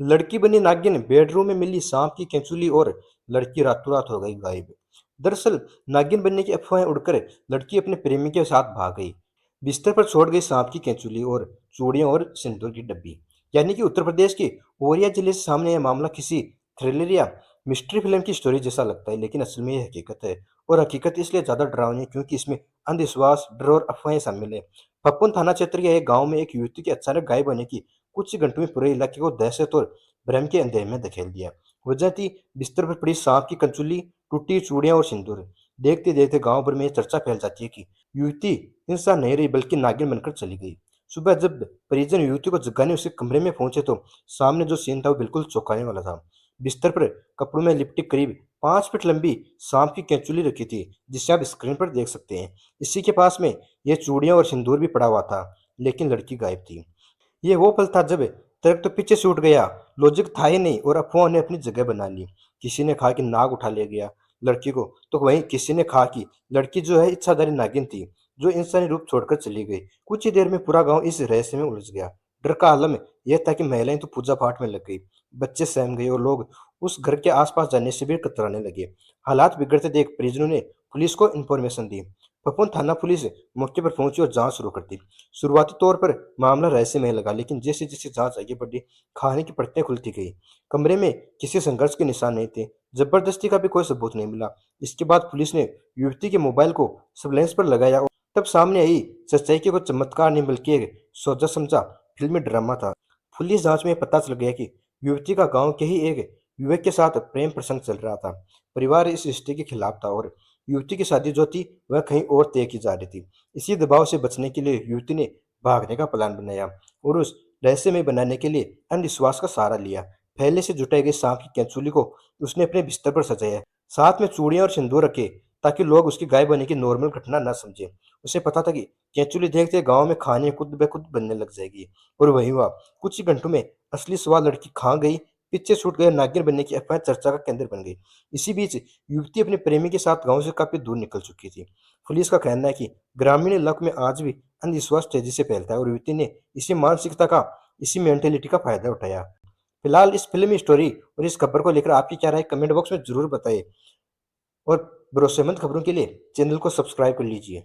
लड़की बनी नागिन, बेडरूम में मिली सांप की केंचुली और लड़की रातों रात हो गई गायब। दरअसल नागिन बनने की अफवाहें उड़कर लड़की अपने प्रेमी के साथ भाग गई। बिस्तर पर छोड़ गई सांप की केंचुली और चूड़ियां और सिंदूर की डब्बी। यानी कि उत्तर प्रदेश के औरैया जिले से सामने यह मामला किसी थ्रिलर या मिस्ट्री फिल्म की स्टोरी जैसा लगता है, लेकिन असल में यह हकीकत है। और हकीकत इसलिए ज्यादा डरावनी है क्योंकि इसमें अंधविश्वास, डर और अफवाहें शामिल है। पप्पुन थाना क्षेत्र के एक गांव में एक युवती के अचानक गायब होने की कुछ ही घंटों में पूरे इलाके को दहशत और भ्रम के अंधेरे में धकेल दिया। वजह थी बिस्तर पर पड़ी सांप की कंचुली, टूटी चूड़ियां और सिंदूर। देखते देखते गांव भर में यह चर्चा फैल जाती है कि युवती इंसान नहीं रही बल्कि नागिन बनकर चली गई। सुबह जब परिजन युवती को जगाने उसके कमरे में पहुंचे तो सामने जो सीन था वो बिल्कुल चौंकाने वाला था। बिस्तर पर कपड़ों में लिपटी करीब 5 फीट लंबी सांप की केंचुली रखी थी, जिसे आप स्क्रीन पर देख सकते हैं। इसी के पास में ये चूड़ियां और सिंदूर भी पड़ा हुआ था, लेकिन लड़की गायब थी। ये वो पल था जब तर्क तो पीछे छूट गया, लॉजिक था ही नहीं और अफवाहों ने अपनी जगह बना ली। किसी ने कहा कि नाग उठा ले गया लड़की को, तो वहीं किसी ने कहा कि लड़की जो है इच्छाधारी नागिन थी, जो इंसानी रूप छोड़कर चली गई। कुछ ही देर में पूरा गांव इस रहस्य में उलझ गया। डर का आलम यह था कि महिलाएं तो पूजा पाठ में लग गई, बच्चे सहम गए और लोग उस घर के आसपास जाने से भी कतराने लगे। हालात बिगड़ते देख परिजनों ने पुलिस को इन्फॉर्मेशन दी। पपुन थाना पुलिस मौके पर पहुंची और जांच शुरू कर दी। शुरुआती तौर पर मामला रहस्यमय लगा, लेकिन जैसे जैसे जांच आगे बढ़ी, कहानी की परतें खुलती गई। कमरे में किसी संघर्ष के निशान नहीं थे, जबरदस्ती का भी कोई सबूत नहीं मिला। इसके बाद पुलिस ने युवती के मोबाइल को सर्विलांस पर लगाया और तब सामने आई सच्चाई की कोई चमत्कार नहीं बल्कि एक सोचा समझा फिल्मी ड्रामा था। पुलिस जांच में पता चल गया कि युवती का गांव के ही एक युवक के साथ प्रेम प्रसंग चल रहा था। परिवार इस रिश्ते के खिलाफ था और युवती की शादी जो थी वह कहीं और तय की जा रही थी। इसी दबाव से बचने के लिए युवती ने भागने का प्लान बनाया और उस रहस्यमय बनाने के लिए अंधविश्वास का सहारा लिया। पहले से जुटाई गई सांप की कैंचुली को उसने अपने बिस्तर पर सजाया, साथ में चूड़ियां और सिंदूर रखे ताकि लोग उसकी गायब होने की नॉर्मल घटना न समझे। उसे पता था कि कैंचुली देखते गांव में खाने खुद ब खुद बनने लग जाएगी। और वही हुआ। कुछ ही घंटों में असली सवाल लड़की कहाँ गई, पीछे छूट गए नागिन बनने की अफवाह चर्चा का केंद्र बन गई। इसी बीच युवती अपने प्रेमी के साथ गांव से काफी दूर निकल चुकी थी। पुलिस का कहना है कि ग्रामीण इलाकों में आज भी अंधविश्वास तेजी से फैलता है और युवती ने इसी मेंटेलिटी का फायदा उठाया। फिलहाल इस फिल्मी स्टोरी और इस खबर को लेकर आपकी क्या राय कमेंट बॉक्स में जरूर बताइए और भरोसेमंद खबरों के लिए चैनल को सब्सक्राइब कर लीजिए।